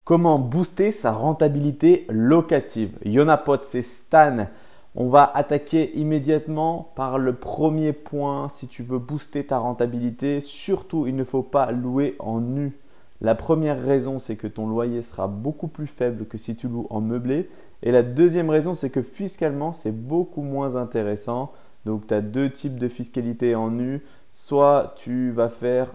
Comment booster sa rentabilité locative? Yonapot, c'est Stan. On va attaquer immédiatement par le premier point. Si tu veux booster ta rentabilité, surtout, il ne faut pas louer en nu. La première raison, c'est que ton loyer sera beaucoup plus faible que si tu loues en meublé. Et la deuxième raison, c'est que fiscalement, c'est beaucoup moins intéressant. Donc, tu as deux types de fiscalité en nu. Soit tu vas faire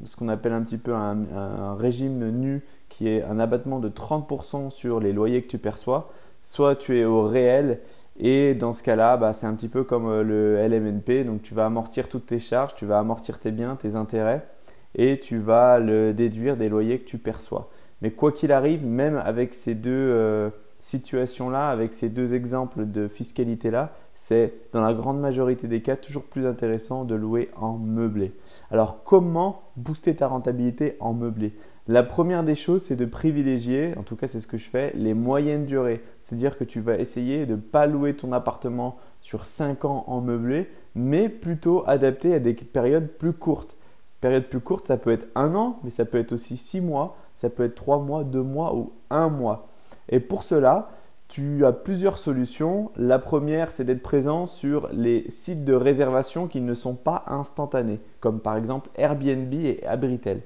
ce qu'on appelle un petit peu un régime nu qui est un abattement de 30% sur les loyers que tu perçois, soit tu es au réel et dans ce cas-là, c'est un petit peu comme le LMNP, donc tu vas amortir toutes tes charges, tu vas amortir tes biens, tes intérêts et tu vas le déduire des loyers que tu perçois. Mais quoi qu'il arrive, même avec ces deux situations-là, avec ces deux exemples de fiscalité-là, c'est dans la grande majorité des cas toujours plus intéressant de louer en meublé. Alors comment booster ta rentabilité en meublé? La première des choses, c'est de privilégier, en tout cas c'est ce que je fais, les moyennes durées. C'est-à-dire que tu vas essayer de ne pas louer ton appartement sur 5 ans en meublé, mais plutôt adapté à des périodes plus courtes. Période plus courte, ça peut être 1 an, mais ça peut être aussi 6 mois, ça peut être 3 mois, 2 mois ou 1 mois. Et pour cela, tu as plusieurs solutions. La première, c'est d'être présent sur les sites de réservation qui ne sont pas instantanés, comme par exemple Airbnb et Abritel.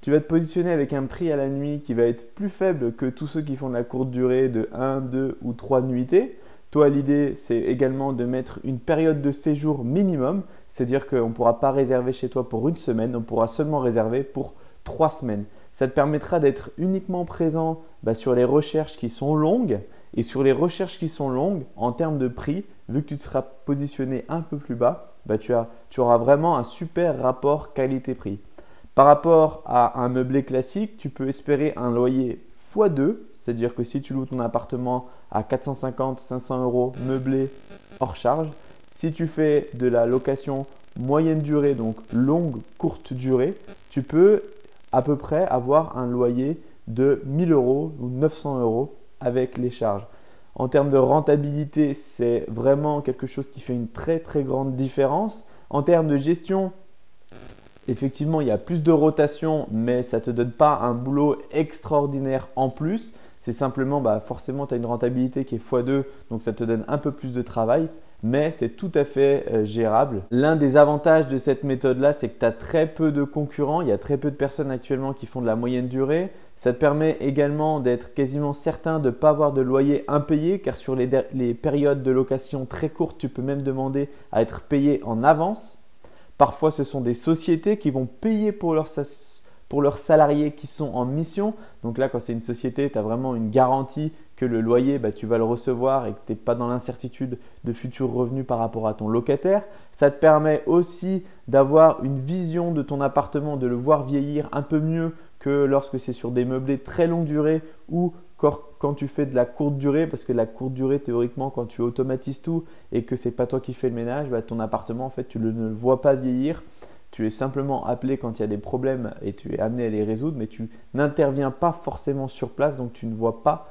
Tu vas te positionner avec un prix à la nuit qui va être plus faible que tous ceux qui font de la courte durée de 1, 2 ou 3 nuitées. Toi, l'idée, c'est également de mettre une période de séjour minimum, c'est-à-dire qu'on ne pourra pas réserver chez toi pour 1 semaine, on pourra seulement réserver pour 3 semaines. Ça te permettra d'être uniquement présent sur les recherches qui sont longues. Et sur les recherches qui sont longues, en termes de prix, vu que tu te seras positionné un peu plus bas, tu auras vraiment un super rapport qualité-prix. Par rapport à un meublé classique, tu peux espérer un loyer x2, c'est-à-dire que si tu loues ton appartement à 450-500 euros meublé hors charge, si tu fais de la location moyenne durée, donc longue, courte durée, tu peux à peu près avoir un loyer de 1000 euros ou 900 euros avec les charges. En termes de rentabilité, c'est vraiment quelque chose qui fait une très très grande différence. En termes de gestion, effectivement, il y a plus de rotation, mais ça ne te donne pas un boulot extraordinaire en plus. C'est simplement, forcément, tu as une rentabilité qui est x2, donc ça te donne un peu plus de travail, mais c'est tout à fait gérable. L'un des avantages de cette méthode-là, c'est que tu as très peu de concurrents. Il y a très peu de personnes actuellement qui font de la moyenne durée. Ça te permet également d'être quasiment certain de ne pas avoir de loyer impayé, car sur les périodes de location très courtes, tu peux même demander à être payé en avance. Parfois, ce sont des sociétés qui vont payer pour leurs salariés qui sont en mission. Donc là, quand c'est une société, tu as vraiment une garantie que le loyer, tu vas le recevoir et que tu n'es pas dans l'incertitude de futurs revenus par rapport à ton locataire. Ça te permet aussi d'avoir une vision de ton appartement, de le voir vieillir un peu mieux que lorsque c'est sur des meublés très longue durée ou quand tu fais de la courte durée, parce que la courte durée, théoriquement, quand tu automatises tout et que ce n'est pas toi qui fais le ménage, ton appartement, en fait, tu ne le vois pas vieillir. Tu es simplement appelé quand il y a des problèmes et tu es amené à les résoudre, mais tu n'interviens pas forcément sur place, donc tu ne vois pas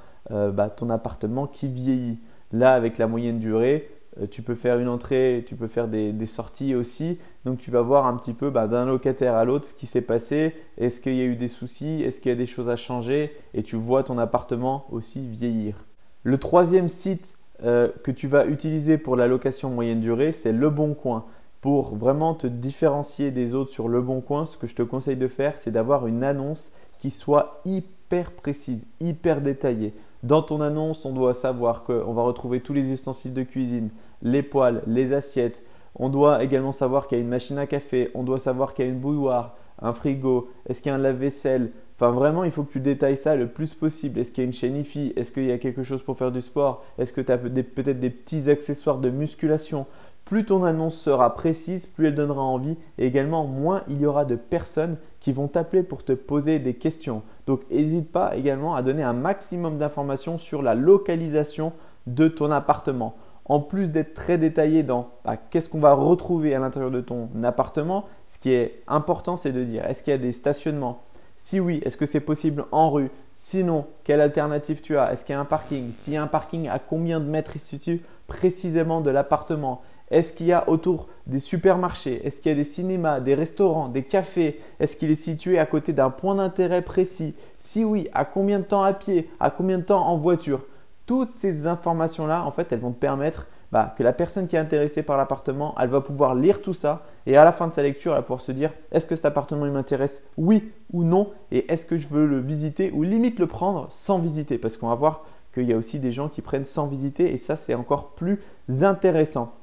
ton appartement qui vieillit. Là, avec la moyenne durée, tu peux faire une entrée, tu peux faire des sorties aussi. Donc, tu vas voir un petit peu d'un locataire à l'autre ce qui s'est passé. Est-ce qu'il y a eu des soucis? Est-ce qu'il y a des choses à changer? Et tu vois ton appartement aussi vieillir. Le troisième site que tu vas utiliser pour la location moyenne durée, c'est Le Bon Coin. Pour vraiment te différencier des autres sur Le Bon Coin, ce que je te conseille de faire, c'est d'avoir une annonce qui soit hyper précise, hyper détaillée. Dans ton annonce, on doit savoir qu'on va retrouver tous les ustensiles de cuisine, les poêles, les assiettes. On doit également savoir qu'il y a une machine à café, on doit savoir qu'il y a une bouilloire, un frigo, est-ce qu'il y a un lave-vaisselle. Enfin, vraiment, il faut que tu détailles ça le plus possible. Est-ce qu'il y a une chaîne IFI? Est-ce qu'il y a quelque chose pour faire du sport? Est-ce que tu as peut-être des petits accessoires de musculation? Plus ton annonce sera précise, plus elle donnera envie et également moins il y aura de personnes qui vont t'appeler pour te poser des questions. Donc n'hésite pas également à donner un maximum d'informations sur la localisation de ton appartement. En plus d'être très détaillé dans qu'est-ce qu'on va retrouver à l'intérieur de ton appartement, ce qui est important, c'est de dire est-ce qu'il y a des stationnements? Si oui, est-ce que c'est possible en rue? Sinon, quelle alternative tu as? Est-ce qu'il y a un parking? S'il y a un parking, à combien de mètres il se situe précisément de l'appartement? Est-ce qu'il y a autour des supermarchés? Est-ce qu'il y a des cinémas, des restaurants, des cafés? Est-ce qu'il est situé à côté d'un point d'intérêt précis? Si oui, à combien de temps à pied? À combien de temps en voiture? Toutes ces informations-là, en fait, elles vont te permettre que la personne qui est intéressée par l'appartement, elle va pouvoir lire tout ça et à la fin de sa lecture, elle va pouvoir se dire est-ce que cet appartement il m'intéresse, oui ou non, et est-ce que je veux le visiter ou limite le prendre sans visiter, parce qu'on va voir qu'il y a aussi des gens qui prennent sans visiter et ça c'est encore plus intéressant.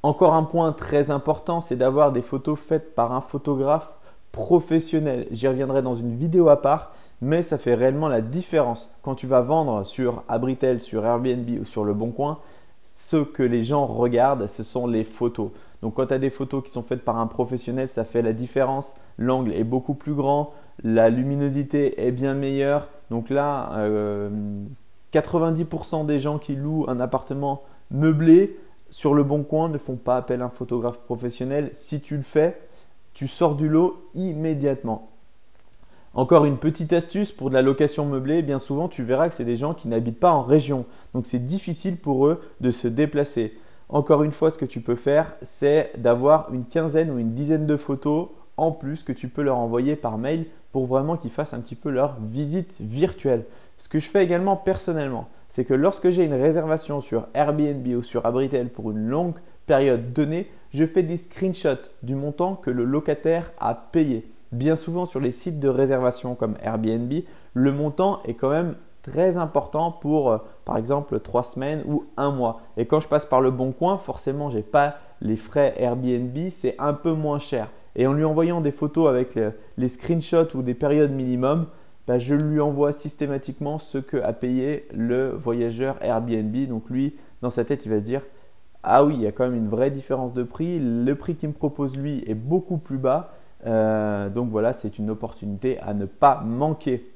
Encore un point très important, c'est d'avoir des photos faites par un photographe professionnel. J'y reviendrai dans une vidéo à part, mais ça fait réellement la différence quand tu vas vendre sur Abritel, sur Airbnb ou sur Le Bon Coin. Ce que les gens regardent, ce sont les photos. Donc quand tu as des photos qui sont faites par un professionnel, ça fait la différence. L'angle est beaucoup plus grand, la luminosité est bien meilleure. Donc là, 90% des gens qui louent un appartement meublé sur Le Bon Coin ne font pas appel à un photographe professionnel. Si tu le fais, tu sors du lot immédiatement. Encore une petite astuce pour de la location meublée, bien souvent tu verras que c'est des gens qui n'habitent pas en région. Donc c'est difficile pour eux de se déplacer. Encore une fois, ce que tu peux faire, c'est d'avoir une quinzaine ou une dizaine de photos en plus que tu peux leur envoyer par mail pour vraiment qu'ils fassent un petit peu leur visite virtuelle. Ce que je fais également personnellement, c'est que lorsque j'ai une réservation sur Airbnb ou sur Abritel pour une longue période donnée, je fais des screenshots du montant que le locataire a payé. Bien souvent sur les sites de réservation comme Airbnb, le montant est quand même très important pour par exemple 3 semaines ou 1 mois. Et quand je passe par Le Bon Coin, forcément je n'ai pas les frais Airbnb, c'est un peu moins cher. Et en lui envoyant des photos avec les screenshots ou des périodes minimum, je lui envoie systématiquement ce qu'a payé le voyageur Airbnb. Donc lui, dans sa tête, il va se dire « Ah oui, il y a quand même une vraie différence de prix. Le prix qu'il me propose lui est beaucoup plus bas. » Donc voilà, c'est une opportunité à ne pas manquer.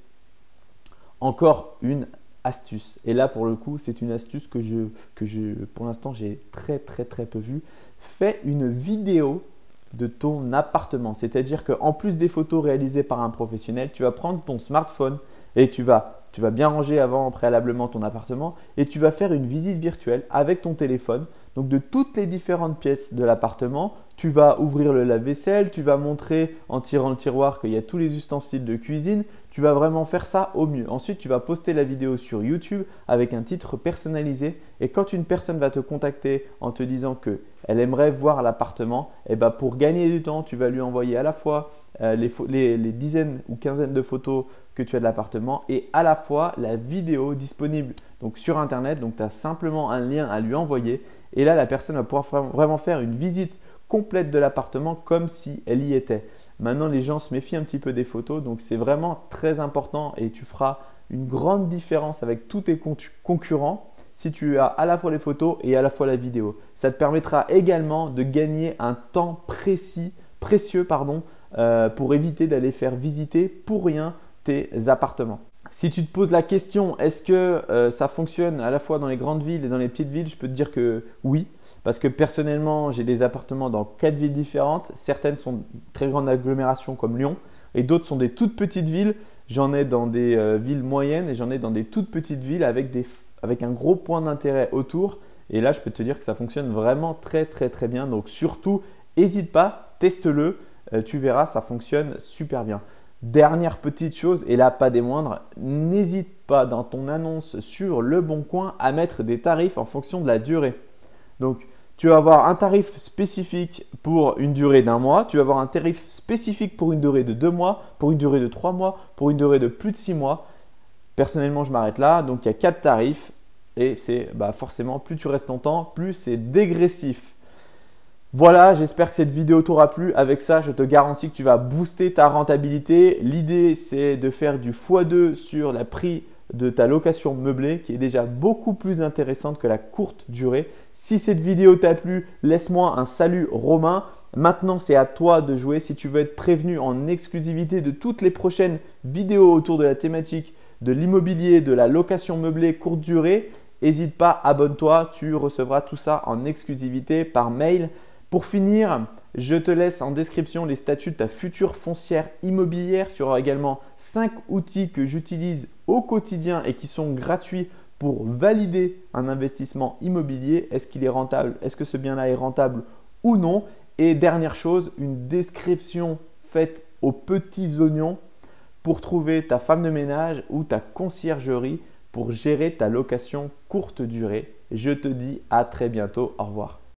Encore une astuce. Et là, pour le coup, c'est une astuce que pour l'instant, j'ai très peu vue. Fais une vidéo de ton appartement. C'est-à-dire qu'en plus des photos réalisées par un professionnel, tu vas prendre ton smartphone et tu vas bien ranger préalablement ton appartement et tu vas faire une visite virtuelle avec ton téléphone. Donc de toutes les différentes pièces de l'appartement, tu vas ouvrir le lave-vaisselle, tu vas montrer en tirant le tiroir qu'il y a tous les ustensiles de cuisine. Tu vas vraiment faire ça au mieux. Ensuite, tu vas poster la vidéo sur YouTube avec un titre personnalisé. Et quand une personne va te contacter en te disant qu'elle aimerait voir l'appartement, pour gagner du temps, tu vas lui envoyer à la fois les dizaines ou quinzaines de photos que tu as de l'appartement et à la fois la vidéo disponible donc sur Internet. Donc, tu as simplement un lien à lui envoyer. Et là, la personne va pouvoir vraiment faire une visite complète de l'appartement comme si elle y était. Maintenant, les gens se méfient un petit peu des photos, donc c'est vraiment très important et tu feras une grande différence avec tous tes concurrents si tu as à la fois les photos et à la fois la vidéo. Ça te permettra également de gagner un temps précieux pour éviter d'aller faire visiter pour rien tes appartements. Si tu te poses la question, est-ce que ça fonctionne à la fois dans les grandes villes et dans les petites villes, je peux te dire que oui. Parce que personnellement, j'ai des appartements dans 4 villes différentes. Certaines sont très grandes agglomérations comme Lyon et d'autres sont des toutes petites villes. J'en ai dans des villes moyennes et j'en ai dans des toutes petites villes avec un gros point d'intérêt autour. Et là, je peux te dire que ça fonctionne vraiment très bien. Donc surtout, n'hésite pas, teste-le. Tu verras, ça fonctionne super bien. Dernière petite chose, et là pas des moindres, n'hésite pas dans ton annonce sur Le Bon Coin à mettre des tarifs en fonction de la durée. Donc, tu vas avoir un tarif spécifique pour une durée d'1 mois, tu vas avoir un tarif spécifique pour une durée de 2 mois, pour une durée de 3 mois, pour une durée de plus de 6 mois. Personnellement, je m'arrête là. Donc, il y a 4 tarifs et c'est forcément, plus tu restes longtemps, plus c'est dégressif. Voilà, j'espère que cette vidéo t'aura plu. Avec ça, je te garantis que tu vas booster ta rentabilité. L'idée, c'est de faire du x2 sur le prix de ta location meublée qui est déjà beaucoup plus intéressante que la courte durée. Si cette vidéo t'a plu, laisse-moi un salut Romain. Maintenant, c'est à toi de jouer. Si tu veux être prévenu en exclusivité de toutes les prochaines vidéos autour de la thématique de l'immobilier, de la location meublée courte durée, n'hésite pas, abonne-toi. Tu recevras tout ça en exclusivité par mail. Pour finir, je te laisse en description les statuts de ta future foncière immobilière. Tu auras également 5 outils que j'utilise au quotidien et qui sont gratuits pour valider un investissement immobilier. Est-ce qu'il est rentable? Est-ce que ce bien-là est rentable ou non? Et dernière chose, une description faite aux petits oignons pour trouver ta femme de ménage ou ta conciergerie pour gérer ta location courte durée. Je te dis à très bientôt. Au revoir.